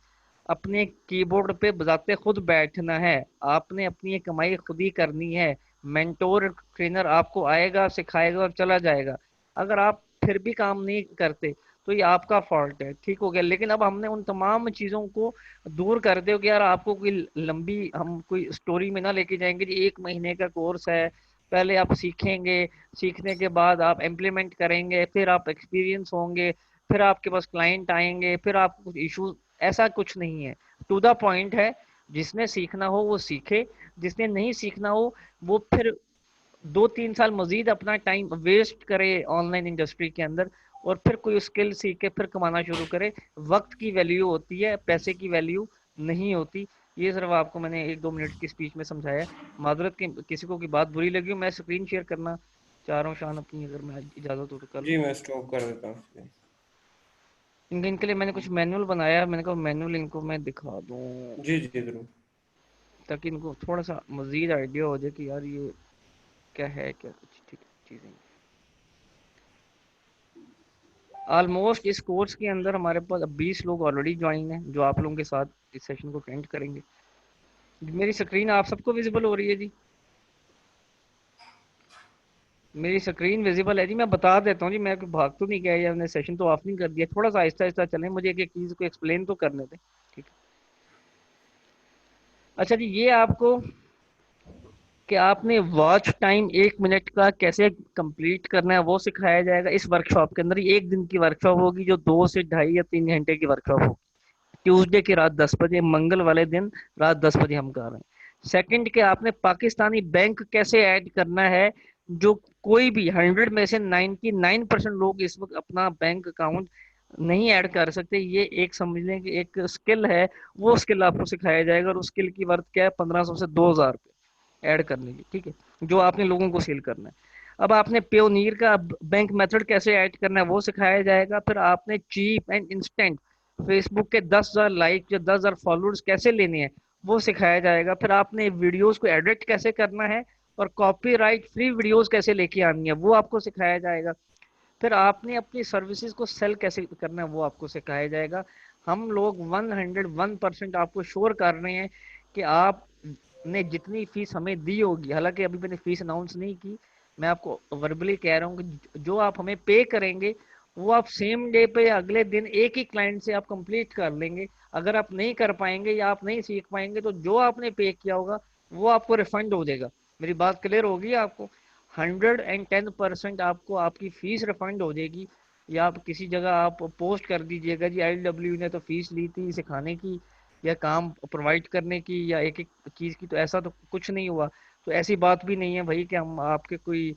अपने कीबोर्ड पे बजाते खुद बैठना है, आपने अपनी ये कमाई खुद ही करनी है। मेंटोर ट्रेनर आपको आएगा सिखाएगा और चला जाएगा। अगर आप फिर भी काम नहीं करते तो ये आपका फॉल्ट है। ठीक हो गया, लेकिन अब हमने उन तमाम चीजों को दूर कर दिया कि यार आपको कोई लंबी हम कोई स्टोरी में ना लेके जाएंगे जी 1 महीने का कोर्स है, पहले आप सीखेंगे, सीखने के बाद आप इम्प्लीमेंट करेंगे, फिर आप एक्सपीरियंस होंगे, फिर आपके पास क्लाइंट आएंगे, फिर आपको कुछ इशू। ऐसा कुछ नहीं है, टू द पॉइंट है। जिसने सीखना हो वो सीखे, जिसने नहीं सीखना हो वो फिर 2-3 साल मजीद अपना टाइम वेस्ट करे ऑनलाइन इंडस्ट्री के अंदर, और फिर कोई स्किल सीख के फिर कमाना शुरू करे। वक्त की वैल्यू होती है, पैसे की वैल्यू नहीं होती। ये सिर्फ आपको मैंने 1-2 मिनट की स्पीच में समझाया है। माजरत की किसी को की बात बुरी लगी हो, मैं स्क्रीन शेयर करना चाह रहा हूँ शान अपनी, अगर मैं इजाजत हो तो कर जी लूँ। मैं स्टॉप कर देता हूँ। इनके लिए मैंने कुछ मैनुअल बनाया है, मैंने कहा मैनुअल इनको मैं दिखा दूँ, जी जी जरूर। ताकि इनको थोड़ा सा मजीद आइडिया हो जाए कि यार ये क्या है, क्या कुछ ठीक चीज़ें। ऑलमोस्ट इस कोर्स के अंदर हमारे पास अब 20 लोग ऑलरेडी ज्वाइन हैं, जो आप लोगों के साथ इस सेशन को अटेंड करेंगे। मेरी स्क्रीन आप सबको विजिबल हो रही है जी? मेरी स्क्रीन विजिबल है जी, मैं बता देता हूँ जी, मैं कोई भाग तो नहीं गया या मैंने सेशन तो ऑफ नहीं कर दिया, थोड़ा सा आहिस्ता आहिस्ता चलें, मुझे एक एक चीज को एक्सप्लेन तो करने दें। ठीक है। अच्छा जी, ये आपको कि आपने वॉच टाइम 1 मिनट का कैसे कंप्लीट करना है वो सिखाया जाएगा इस वर्कशॉप के अंदर। ये 1 दिन की वर्कशॉप होगी जो 2 से ढाई या 3 घंटे की वर्कशॉप होगी। ट्यूसडे की रात 10 बजे, मंगल वाले दिन रात 10 बजे हम कर रहे हैं। सेकंड के आपने पाकिस्तानी बैंक कैसे ऐड करना है, जो कोई भी 100 में से 99% लोग इस वक्त अपना बैंक अकाउंट नहीं ऐड कर सकते, ये एक समझ लें कि एक स्किल है। वो स्किल आपको सिखाया जाएगा और उस स्किल की वर्थ क्या है, 1500 से 2000 ऐड करने की। ठीक है, जो आपने लोगों को सेल करना है। अब आपने पेयोनीर का बैंक मेथड कैसे ऐड करना है वो सिखाया जाएगा। फिर आपने चीप एंड इंस्टेंट फेसबुक के 10,000 लाइक या 10,000 फॉलोअर्स कैसे लेने हैं वो सिखाया जाएगा। फिर आपने वीडियोस को एडिट कैसे करना है और कॉपीराइट फ्री वीडियोस कैसे लेके आनी है वो आपको सिखाया जाएगा। फिर आपने अपनी सर्विसेज को सेल कैसे करना है वो आपको सिखाया जाएगा। हम लोग 101% आपको श्योर कर रहे हैं कि आपने जितनी फीस हमें दी होगी, हालांकि अभी मैंने फीस अनाउंस नहीं की, मैं आपको वर्बली कह रहा हूँ कि जो आप हमें पे करेंगे वो आप सेम डे पे या अगले दिन एक ही क्लाइंट से आप कंप्लीट कर लेंगे। अगर आप नहीं कर पाएंगे या आप नहीं सीख पाएंगे तो जो आपने पे किया होगा वो आपको रिफंड हो जाएगा। मेरी बात क्लियर होगी आपको? 110% आपको आपकी फीस रिफंड हो जाएगी। या आप किसी जगह आप पोस्ट कर दीजिएगा जी ILW ने तो फीस ली थी सिखाने की या काम प्रोवाइड करने की या एक एक चीज की, तो ऐसा तो कुछ नहीं हुआ। तो ऐसी बात भी नहीं है भाई कि हम आपके कोई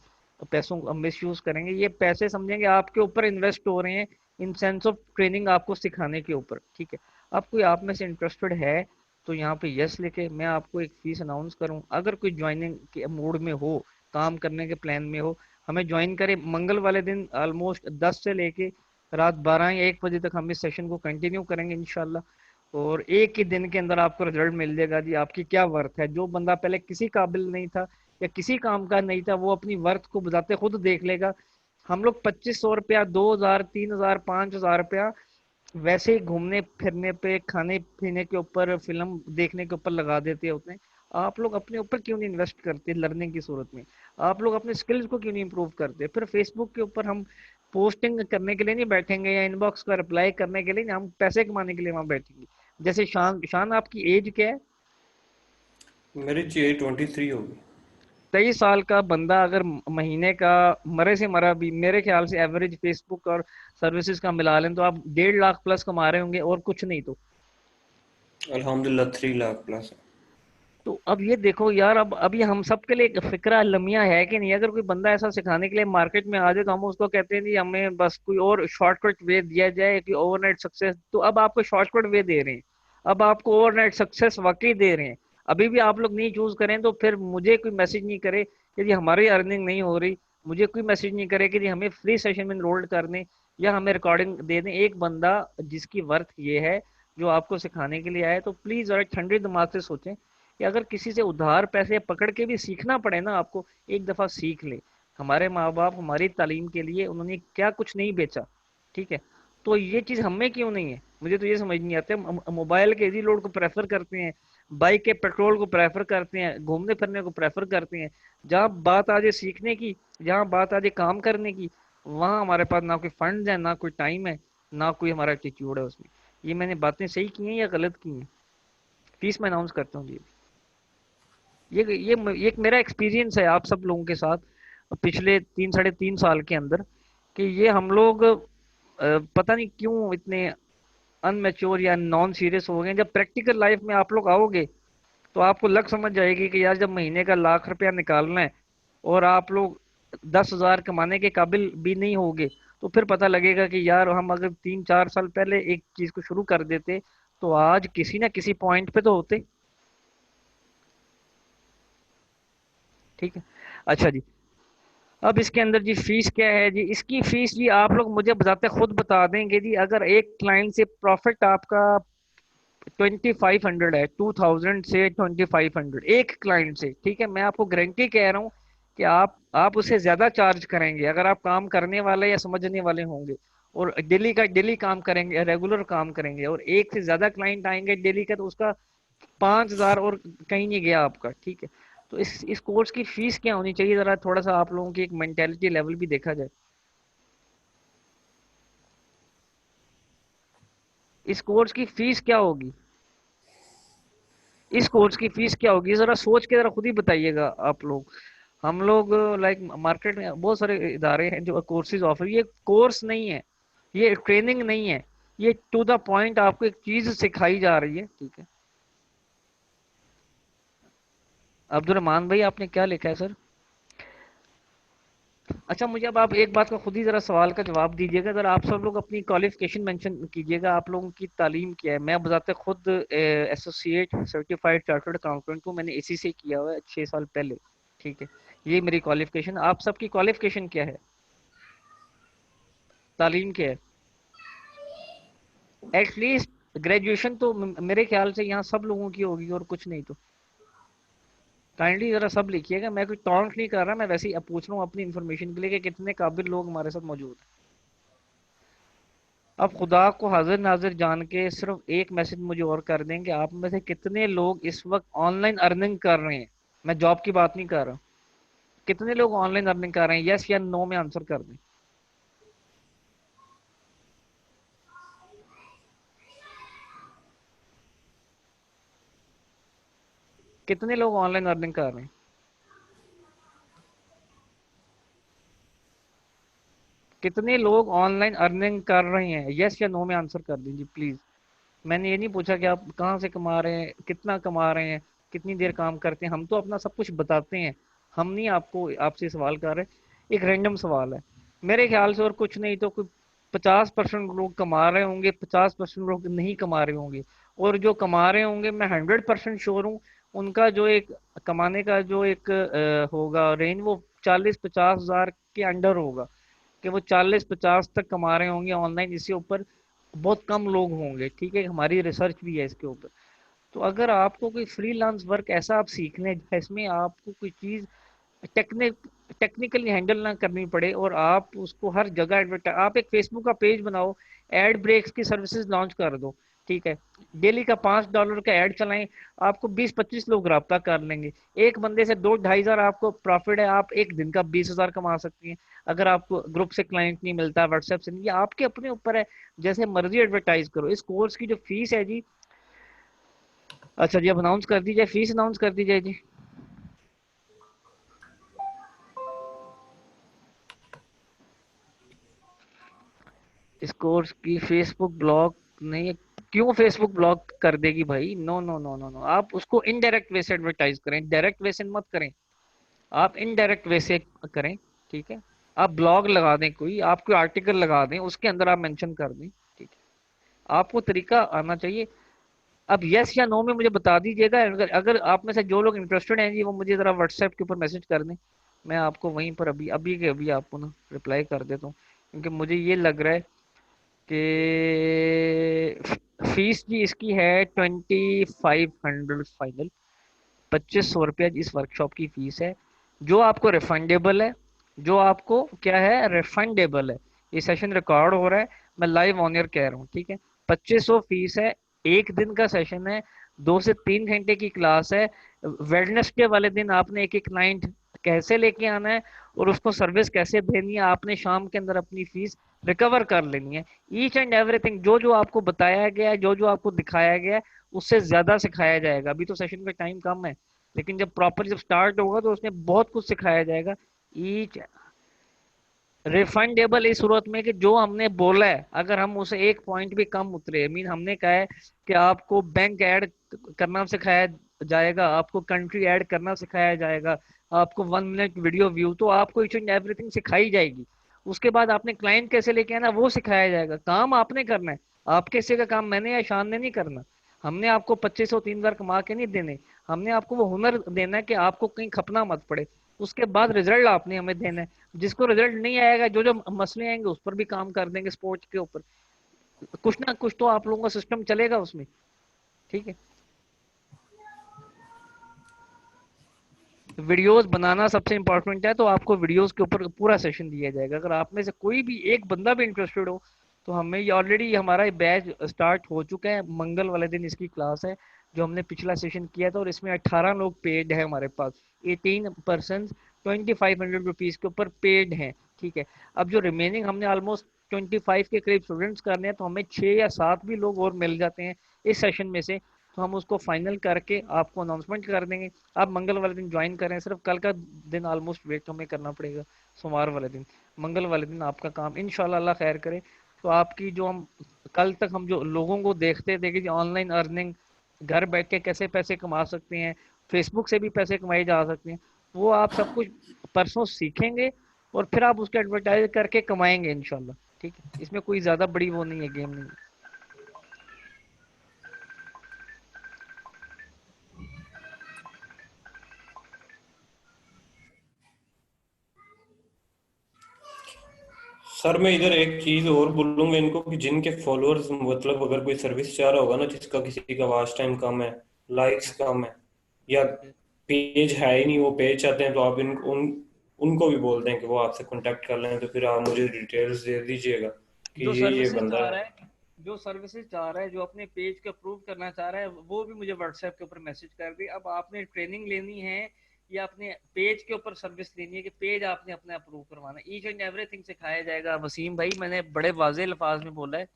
पैसों का मिस यूज करेंगे। ये पैसे समझेंगे आपके ऊपर इन्वेस्ट हो रहे हैं इन सेंस ऑफ ट्रेनिंग आपको सिखाने के ऊपर। ठीक है। अब कोई आप में से इंटरेस्टेड है तो यहाँ पे यस लिखे, मैं आपको एक फीस अनाउंस करूँ। अगर कोई ज्वाइनिंग के मूड में हो, काम करने के प्लान में हो, हमें ज्वाइन करें। मंगल वाले दिन ऑलमोस्ट 10 से लेके रात 12 या 1 बजे तक हम इस सेशन को कंटिन्यू करेंगे इंशाल्लाह। और एक ही दिन के अंदर आपको रिजल्ट मिल जाएगा जी आपकी क्या वर्थ है। जो बंदा पहले किसी काबिल नहीं था या किसी काम का नहीं था वो अपनी वर्थ को बताते खुद देख लेगा। हम लोग 2500 रुपया, 2,000, 3,000, 5,000 रुपया वैसे ही घूमने फिरने पे, खाने पीने के ऊपर, फिल्म देखने के ऊपर लगा देते होते हैं। आप लोग अपने ऊपर क्यों नहीं इन्वेस्ट करते लर्निंग की सूरत में? आप लोग अपने स्किल्स को क्यों नहीं इंप्रूव करते? फिर फेसबुक के ऊपर हम पोस्टिंग करने के लिए नहीं बैठेंगे या इनबॉक्स का रिप्लाई करने के लिए नहीं, हम पैसे कमाने के लिए वहां बैठेंगे। जैसे शान शान आपकी एज क्या है? मेरी चाहिए 23 होगी। 23 साल का बंदा अगर महीने का मरे से मरा भी मेरे ख्याल से एवरेज फेसबुक और सर्विसेज का मिला लें तो आप 1.5 लाख प्लस कमा रहे होंगे और कुछ नहीं तो। अल्हम्दुलिल्लाह 3 लाख प्लस है। तो अब ये देखो यार, अब अभी हम सबके लिए एक फिक्रा लमिया है कि नहीं? अगर कोई बंदा ऐसा सिखाने के लिए मार्केट में आ जाए तो हम उसको कहते हैं जी हमें बस कोई और शॉर्टकट वे दिया जाए कि ओवरनाइट सक्सेस। तो अब आपको शॉर्टकट वे दे रहे हैं, अब आपको ओवरनाइट सक्सेस वाकई दे रहे हैं। अभी भी आप लोग नहीं चूज करें तो फिर मुझे कोई मैसेज नहीं करे कि जी हमारी अर्निंग नहीं हो रही, मुझे कोई मैसेज नहीं करे कि जी हमें फ्री सेशन में इनरोल्ड कर दें या हमें रिकॉर्डिंग दे दें। एक बंदा जिसकी वर्थ ये है जो आपको सिखाने के लिए आए, तो प्लीज जरा ठंडे दिमाग से सोचें कि अगर किसी से उधार पैसे पकड़ के भी सीखना पड़े ना आपको, एक दफा सीख ले। हमारे माँ बाप हमारी तालीम के लिए उन्होंने क्या कुछ नहीं बेचा। ठीक है। तो ये चीज हमें क्यों नहीं है, मुझे तो ये समझ नहीं आता। मोबाइल के इजी लोड को प्रेफर करते हैं, बाइक के पेट्रोल को प्रेफर करते हैं, घूमने फिरने को प्रेफर करते हैं। जहाँ बात आ जाए सीखने की, जहाँ बात आ जाए काम करने की, वहां हमारे पास ना कोई फंड है, ना कोई टाइम है, ना कोई हमारा एटीट्यूड है उसमें। ये मैंने बातें सही की हैं या गलत की हैं? फीस मैं अनाउंस करता हूँ जी। ये एक मेरा एक्सपीरियंस है आप सब लोगों के साथ पिछले 3 साढ़े 3 साल के अंदर, कि ये हम लोग पता नहीं क्यों इतने अनमेच्योर या नॉन सीरियस हो गए। जब प्रैक्टिकल लाइफ में आप लोग आओगे तो आपको लग समझ जाएगी कि यार जब महीने का 1 लाख रुपया निकालना है और आप लोग 10,000 कमाने के काबिल भी नहीं होगे, तो फिर पता लगेगा कि यार हम अगर 3 4 साल पहले एक चीज को शुरू कर देते तो आज किसी ना किसी पॉइंट पे तो होते। ठीक है। अच्छा जी, अब इसके अंदर जी फीस क्या है जी? इसकी फीस जी आप लोग मुझे बताते खुद बता देंगे जी। अगर एक क्लाइंट से प्रॉफिट आपका 2,500 है, 2,000 से 2,500 एक क्लाइंट से, ठीक है, मैं आपको गारंटी कह रहा हूँ कि आप उससे ज्यादा चार्ज करेंगे अगर आप काम करने वाले या समझने वाले होंगे और डेली का डेली काम करेंगे, रेगुलर काम करेंगे। और एक से ज्यादा क्लाइंट आएंगे डेली का तो उसका 5,000 और कहीं नहीं गया आपका। ठीक है। तो इस कोर्स की फीस क्या होनी चाहिए, जरा थोड़ा सा आप लोगों की एक मेंटेलिटी लेवल भी देखा जाए। इस कोर्स की फीस क्या होगी, इस कोर्स की फीस क्या होगी, जरा सोच के जरा खुद ही बताइएगा आप लोग। हम लोग लाइक मार्केट में बहुत सारे इदारे हैं जो कोर्सेज ऑफर, ये कोर्स नहीं है, ये ट्रेनिंग नहीं है, ये टू द पॉइंट आपको एक चीज सिखाई जा रही है, ठीक है। अब्दुल रहमान भाई आपने क्या लिखा है सर? अच्छा, मुझे अब आप एक बात का खुद ही जरा सवाल का जवाब दीजिएगा, जरा आप सब लोग अपनी क्वालिफिकेशन मेंशन कीजिएगा, आप लोगों की तालीम क्या है। मैं बताते खुद एसोसिएट सर्टिफाइड चार्टर्ड अकाउंटेंट हूँ, मैंने इसी से किया हुआ है 6 साल पहले, ठीक है। ये मेरी क्वालिफिकेशन, आप सबकी क्वालिफिकेशन क्या है, तालीम क्या है? एटलीस्ट ग्रेजुएशन तो मेरे ख्याल से यहाँ सब लोगों की होगी, और कुछ नहीं तो काइंडली जरा सब लिखिएगा। मैं कोई टॉन्ट नहीं कर रहा, मैं वैसे ही अब पूछ रहा हूँ अपनी इन्फॉर्मेशन के लिए कि कितने काबिल लोग हमारे साथ मौजूद हैं। अब खुदा को हाजिर नाजिर जान के सिर्फ एक मैसेज मुझे और कर दें कि आप में से कितने लोग इस वक्त ऑनलाइन अर्निंग कर रहे हैं। मैं जॉब की बात नहीं कर रहा, कितने लोग ऑनलाइन अर्निंग कर रहे हैं, यस या नो में आंसर कर दें। कितने लोग ऑनलाइन अर्निंग कर रहे हैं? कितने लोग ऑनलाइन अर्निंग कर रहे हैं, यस या नो में आंसर कर दीजिए प्लीज। मैंने ये नहीं पूछा कि आप कहाँ से कमा रहे हैं, कितना कमा रहे हैं, कितनी देर काम करते हैं, हम तो अपना सब कुछ बताते हैं। हम नहीं आपको आपसे सवाल कर रहे, एक रैंडम सवाल है मेरे ख्याल से, और कुछ नहीं तो कोई 50% लोग कमा रहे होंगे, 50% लोग नहीं कमा रहे होंगे। और जो कमा रहे होंगे, मैं 100% श्योर हूँ, उनका जो एक कमाने का जो एक होगा रेंज, वो 40-50 हज़ार के अंडर होगा, कि वो 40-50 तक कमा रहे होंगे ऑनलाइन। इससे ऊपर बहुत कम लोग होंगे, ठीक है, हमारी रिसर्च भी है इसके ऊपर। तो अगर आपको कोई फ्रीलांस वर्क ऐसा आप सीखने जिसमें आपको कोई चीज टेक्निक टेक्निकली हैंडल ना करनी पड़े, और आप उसको हर जगह एडवर्टाइज, आप एक फेसबुक का पेज बनाओ, एड ब्रेक्स की सर्विसेज लॉन्च कर दो, ठीक है। डेली का $5 का एड चलाएं, आपको 20-25 लोग रब्ता कर लेंगे। एक बंदे से 2-2.5 हज़ार आपको प्रॉफिट है, आप एक दिन का 20 हज़ार कमा सकती हैं। अगर आपको ग्रुप से क्लाइंट नहीं मिलता, व्हाट्सएप से नहीं, ये आपके अपने ऊपर है, जैसे मर्जी एडवर्टाइज करो। इस कोर्स की जो फीस है जी, अच्छा जी अब अनाउंस कर दीजिए, फीस अनाउंस कर दीजिए जी। इस कोर्स की फेसबुक ब्लॉक नहीं है। क्यों फेसबुक ब्लॉक कर देगी भाई? No no no no no, आप उसको इनडायरेक्ट वे से एडवर्टाइज करें, डायरेक्ट वे से मत करें, आप इनडायरेक्ट वे से करें, ठीक है। आप ब्लॉग लगा दें, कोई आप कोई आर्टिकल लगा दें, उसके अंदर आप मेंशन कर दें, ठीक है। आपको तरीका आना चाहिए। अब यस या नो में मुझे बता दीजिएगा, अगर अगर आप में से जो लोग इंटरेस्टेड हैं जी, वो मुझे जरा व्हाट्सएप के ऊपर मैसेज कर दें, मैं आपको वहीं पर अभी अभी के अभी आपको ना रिप्लाई कर देता हूँ। क्योंकि मुझे ये लग रहा है कि फीस जी इसकी है 2500 फाइनल, 2500 रुपया इस वर्कशॉप की फीस है, जो आपको रिफंडेबल है, जो आपको क्या है, रिफंडेबल है। ये सेशन रिकॉर्ड हो रहा है, मैं लाइव ऑन एयर कह रहा हूँ, ठीक है। 2500 फीस है, एक दिन का सेशन है, 2 से 3 घंटे की क्लास है। वेडनेसडे वाले दिन आपने एक एक क्लाइंट कैसे लेके आना है, और उसको सर्विस कैसे देनी है, आपने शाम के अंदर अपनी फीस रिकवर कर लेनी है। ईच एंड एवरीथिंग जो जो आपको बताया गया है, जो जो आपको दिखाया गया है, उससे ज्यादा सिखाया जाएगा। अभी तो सेशन का टाइम कम है, लेकिन जब प्रॉपर जब स्टार्ट होगा तो उसमें बहुत कुछ सिखाया जाएगा। ईच रिफंडेबल इस सूरत में कि जो हमने बोला है, अगर हम उसे एक पॉइंट भी कम उतरे, मीन हमने कहा है कि आपको बैंक ऐड करना सिखाया जाएगा, आपको कंट्री ऐड करना सिखाया जाएगा, आपको 1 मिनट वीडियो व्यू, तो आपको ईच एंड एवरीथिंग सिखाई जाएगी। उसके बाद आपने क्लाइंट कैसे लेके आना वो सिखाया जाएगा, काम आपने करना है। आपके हिस्से का काम मैंने या शान ने नहीं करना। हमने आपको 2500-3000 कमा के नहीं देने, हमने आपको वो हुनर देना है कि आपको कहीं खपना मत पड़े। उसके बाद रिजल्ट आपने हमें देना है। जिसको रिजल्ट नहीं आएगा, जो जो मसले आएंगे उस पर भी काम कर देंगे, स्पोर्ट्स के ऊपर कुछ ना कुछ तो आप लोगों का सिस्टम चलेगा उसमें, ठीक है। वीडियोस बनाना सबसे इंपॉर्टेंट है, तो आपको वीडियोस के ऊपर पूरा सेशन दिया जाएगा। अगर आप में से कोई भी एक बंदा भी इंटरेस्टेड हो, तो हमें ये ऑलरेडी हमारा बैच स्टार्ट हो चुका है, मंगल वाले दिन इसकी क्लास है। जो हमने पिछला सेशन किया था, और इसमें 18 लोग पेड है हमारे पास। 18 पर्सन 2500 रुपीज के ऊपर पेड हैं। ठीक है। अब जो रिमेनिंग हमने ऑलमोस्ट 25 के करीब स्टूडेंट्स करने हैं, तो हमें 6 या 7 भी लोग और मिल जाते हैं इस सेशन में से, तो हम उसको फाइनल करके आपको अनाउंसमेंट कर देंगे। आप मंगल वाले दिन ज्वाइन करें, सिर्फ कल का दिन ऑलमोस्ट वेट हमें करना पड़ेगा, सोमवार वाले दिन। मंगल वाले दिन आपका काम इंशाल्लाह अल्लाह खैर करे, तो आपकी जो हम कल तक हम जो लोगों को देखते थे कि ऑनलाइन अर्निंग घर बैठ के कैसे पैसे कमा सकते हैं, फेसबुक से भी पैसे कमाए जा सकते हैं, वो आप सब कुछ परसों सीखेंगे, और फिर आप उसके एडवर्टाइज करके कमाएंगे इंशाल्लाह। ठीक है, इसमें कोई ज्यादा बड़ी वो नहीं है, गेम नहीं है। सर मैं इधर एक चीज और बोलूंगा इनको कि जिनके फॉलोअर्स, मतलब अगर कोई सर्विस चाह रहा होगा ना, जिसका किसी का वॉच टाइम कम है, लाइक्स कम है, या ठीक है। पेज है ही नहीं, वो पेज चाहते हैं, तो आप उनको भी बोल दें कि वो आपसे कांटेक्ट कर लें, तो फिर आप मुझे डिटेल्स दे दीजिएगा कि जो ये सर्विसेज बंदा चाह है। रहा है, जो सर्विसेज चाह रहा है, जो अपने पेज को अप्रूव करना चाह रहा है, वो भी मुझे व्हाट्सएप के ऊपर मैसेज कर दे। अब आपने ट्रेनिंग लेनी है या अपने पेज के ऊपर सर्विस लेनी है, कि पेज आपने अपने अप्रूव करवाना है, ईच एंड एवरीथिंग सिखाया जाएगा। वसीम भाई, मैंने बड़े वाजे अल्फाज में बोला है,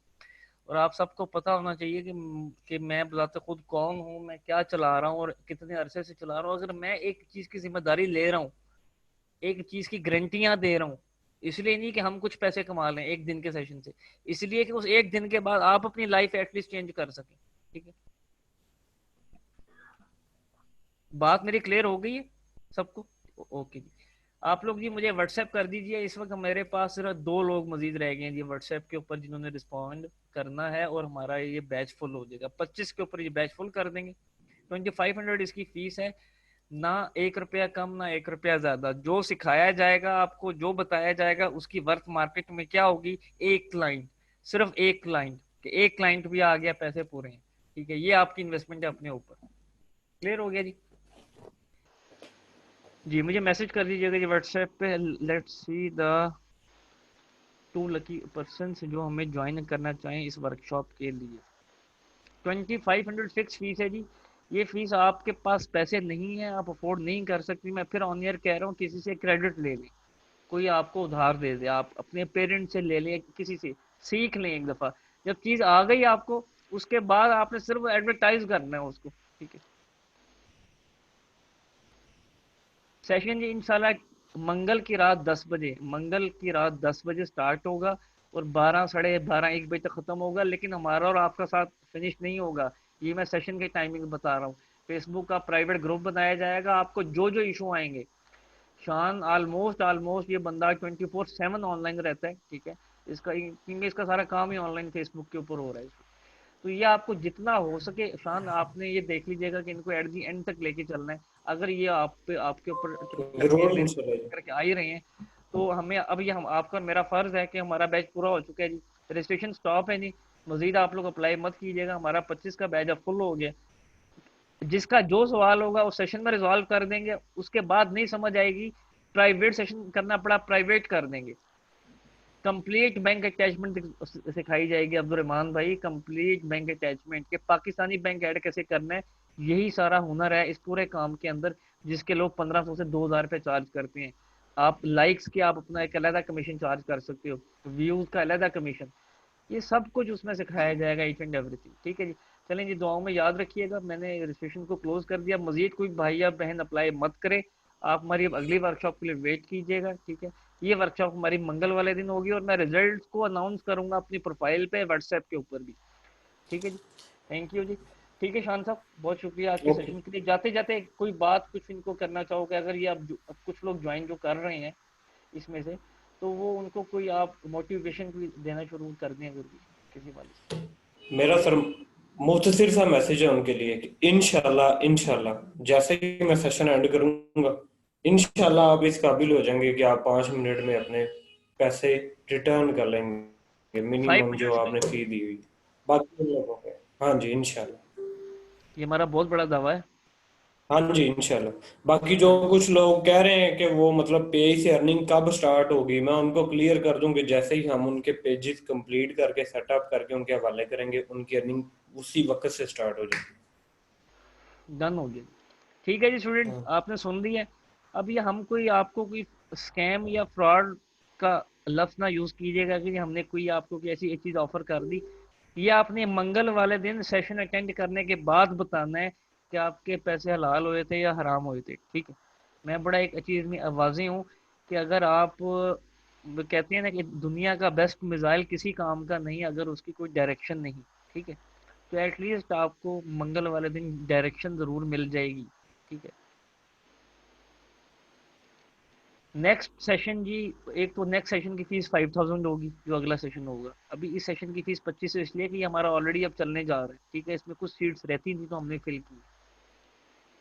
और आप सबको पता होना चाहिए कि मैं बताते खुद कौन हूँ, मैं क्या चला रहा हूँ और कितने अरसे से चला रहा हूँ। अगर मैं एक चीज की जिम्मेदारी ले रहा हूँ, एक चीज की गारंटियां दे रहा हूँ, इसलिए नहीं कि हम कुछ पैसे कमा लें एक दिन के सेशन से, इसलिए कि उस एक दिन के बाद आप अपनी लाइफ एटलीस्ट चेंज कर सकें। ठीक है, बात मेरी क्लियर हो गई है सबको? ओके जी। आप लोग जी मुझे व्हाट्सएप कर दीजिए, इस वक्त मेरे पास सिर्फ 2 लोग मजीद रह गए हैं जी व्हाट्सएप के ऊपर जिन्होंने रिस्पॉन्ड करना है, और हमारा ये बैच फुल हो जाएगा। 25 के ऊपर ये बैच फुल कर देंगे। 2500 इसकी फीस है, ना 1 रुपया कम ना 1 रुपया ज्यादा। जो सिखाया जाएगा आपको, जो बताया जाएगा, उसकी वर्थ मार्केट में क्या होगी? एक क्लाइंट, सिर्फ एक क्लाइंट, कि एक क्लाइंट भी आ गया पैसे पूरे हैं। ठीक है, ये आपकी इन्वेस्टमेंट है अपने ऊपर। क्लियर हो गया जी? जी मुझे मैसेज कर दीजिएगा जी व्हाट्सएप पे। Let's see the 2 lucky person जो हमें ज्वाइन करना चाहें इस वर्कशॉप के लिए। 2500 फिक्स फीस है जी। ये फीस आपके पास पैसे नहीं है, आप अफोर्ड नहीं कर सकती, मैं फिर ऑन ईयर कह रहा हूँ, किसी से क्रेडिट ले लें, कोई आपको उधार दे दे, आप अपने पेरेंट से ले लें, किसी से सीख लें एक दफा। जब चीज आ गई आपको, उसके बाद आपने सिर्फ एडवर्टाइज करना है उसको। ठीक है। सेशन जी इंशाल्लाह मंगल की रात 10 बजे स्टार्ट होगा, और 12 12:30 1 बजे तक खत्म होगा। लेकिन हमारा और आपका साथ फिनिश नहीं होगा, ये मैं सेशन के टाइमिंग बता रहा हूँ। फेसबुक का प्राइवेट ग्रुप बनाया जाएगा, आपको जो जो इशू आएंगे, शान ऑलमोस्ट ऑलमोस्ट ये बंदा 24/7 ऑनलाइन रहता है। ठीक है, इसका क्योंकि इसका सारा काम ही ऑनलाइन फेसबुक के ऊपर हो रहा है, तो ये आपको जितना हो सके शान, आपने ये देख लीजिएगा कि इनको एट दी एंड तक लेके चलना है। अगर ये आप पे आपके ऊपर करके जरूर मेरे इंशाल्लाह। करके आ ही रहे हैं, तो हमें अब ये हम आपका मेरा फर्ज है कि हमारा बैच पूरा हो चुका है जी, रजिस्ट्रेशन स्टॉप है जी, मजीद आप लोग अप्लाई मत कीजिएगा। हमारा 25 का बैच अब फुल हो गया। जिसका जो सवाल होगा उस सेशन में रिजॉल्व कर देंगे, उसके बाद नहीं समझ आएगी, प्राइवेट सेशन करना पड़ा प्राइवेट कर देंगे। कंप्लीट बैंक अटैचमेंट सिखाई जाएगी अब्दुलरहमान भाई, कंप्लीट बैंक अटैचमेंट के पाकिस्तानी बैंक ऐड कैसे करना है, यही सारा हुनर है इस पूरे काम के अंदर, जिसके लोग 1500 से 2000 रुपये चार्ज करते हैं। आप लाइक्स के आप अपना एक अलहदा कमीशन चार्ज कर सकते हो, व्यूज का अलहदा कमीशन, ये सब कुछ उसमें सिखाया जाएगा, ईच एंड एवरीथिंग। ठीक है जी। चलें जी, दुआओं में याद रखिएगा। मैंने रजिस्ट्रेशन को क्लोज कर दिया, मजीद कोई भाई या बहन अप्लाई मत करे। आप हमारी अगली वर्कशॉप के लिए वेट कीजिएगा। ठीक है, ये वर्कशॉप हमारी मंगल वाले दिन होगी, और मैं रिजल्ट को अनाउंस करूंगा अपनी प्रोफाइल पे व्हाट्सएप के ऊपर भी। ठीक है जी, थैंक यू जी। ठीक है शान साहब, बहुत शुक्रिया आज के ओके। सेशन के लिए। जाते जाते कोई बात कुछ इनको करना चाहोगे, अगर ये अब कुछ लोग ज्वाइन जो कर रहे हैं इसमें से, तो वो उनको कोई आप मोटिवेशन भी देना शुरू कर दें, अगर भी किसी वाले से। मेरा सर मुख्तसर सा मैसेज है उनके लिए कि इंशाल्लाह इंशाल्लाह जैसे ही मैं सेशन एंड करूंगा, इंशाल्लाह आप इस काबिल हो जाएंगे कि आप 5 मिनट में अपने पैसे रिटर्न कर लेंगे, फाइव मिनिमम जो मिनट्स में आपने फी दी हुई। बाकी उन लोगों पे, हाँ जी इंशाल्लाह। ये हमारा बहुत बड़ा दावा है। हाँ जी इंशाल्लाह। बाकी जो हाँ जी। कुछ लोग कह रहे हैं कि वो मतलब पे से अर्निंग कब स्टार्ट होगी, मैं उनको क्लियर कर दूं कि जैसे ही हम उनके पेजेस कंप्लीट करके सेटअप करके उनके हवाले करेंगे, उनकी अर्निंग उसी वक्त से स्टार्ट हो जाएगी। डन हो गया। ठीक है जी स्टूडेंट, हाँ आपने सुन लिया। अब ये हम कोई आपको कोई स्कैम या फ्रॉड का लफ्ज ना यूज कीजिएगा कि हमने कोई आपको कोई ऐसी एक चीज ऑफर कर दी। ये आपने मंगल वाले दिन सेशन अटेंड करने के बाद बताना है कि आपके पैसे हलाल हुए थे या हराम हुए थे। ठीक है, मैं बड़ा एक चीज में वाज़ेह हूँ कि अगर आप वो कहते हैं ना कि दुनिया का बेस्ट मिसाइल किसी काम का नहीं अगर उसकी कोई डायरेक्शन नहीं। ठीक है, तो एटलीस्ट आपको मंगल वाले दिन डायरेक्शन जरूर मिल जाएगी। ठीक है, नेक्स्ट सेशन जी, एक तो नेक्स्ट सेशन की फीस 5000 होगी जो अगला सेशन होगा। अभी इस सेशन की फीस 25 इसलिए कि हमारा ऑलरेडी अब चलने जा रहा है। ठीक है, इसमें कुछ सीट्स रहती थी तो हमने फिल की।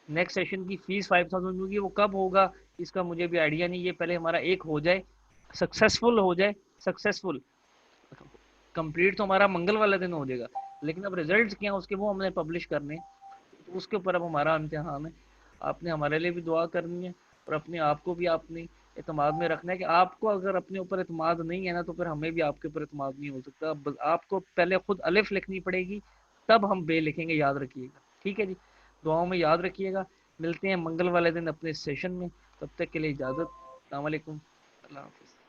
नेक्स्ट सेशन की फीस 5000 होगी, वो कब होगा इसका मुझे भी आइडिया नहीं, ये पहले हमारा एक हो जाए, सक्सेसफुल हो जाए। सक्सेसफुल कंप्लीट तो हमारा मंगल वाला दिन हो जाएगा, लेकिन अब रिजल्ट क्या उसके वो हमने पब्लिश करने, तो उसके ऊपर अब हमारा इम्तिहान है। आपने हमारे लिए भी दुआ करनी है और अपने आप को भी आपने एतमाद में रखना है कि आपको अगर अपने ऊपर एतमाद नहीं है ना तो फिर हमें भी आपके ऊपर एतमाद नहीं हो सकता। आपको पहले खुद अलिफ लिखनी पड़ेगी, तब हम बे लिखेंगे, याद रखिएगा। ठीक है जी, दुआओं में याद रखिएगा। मिलते हैं मंगल वाले दिन अपने सेशन में, तब तक के लिए इजाज़त। अस्सलाम वालेकुम, अल्लाह हाफिज़।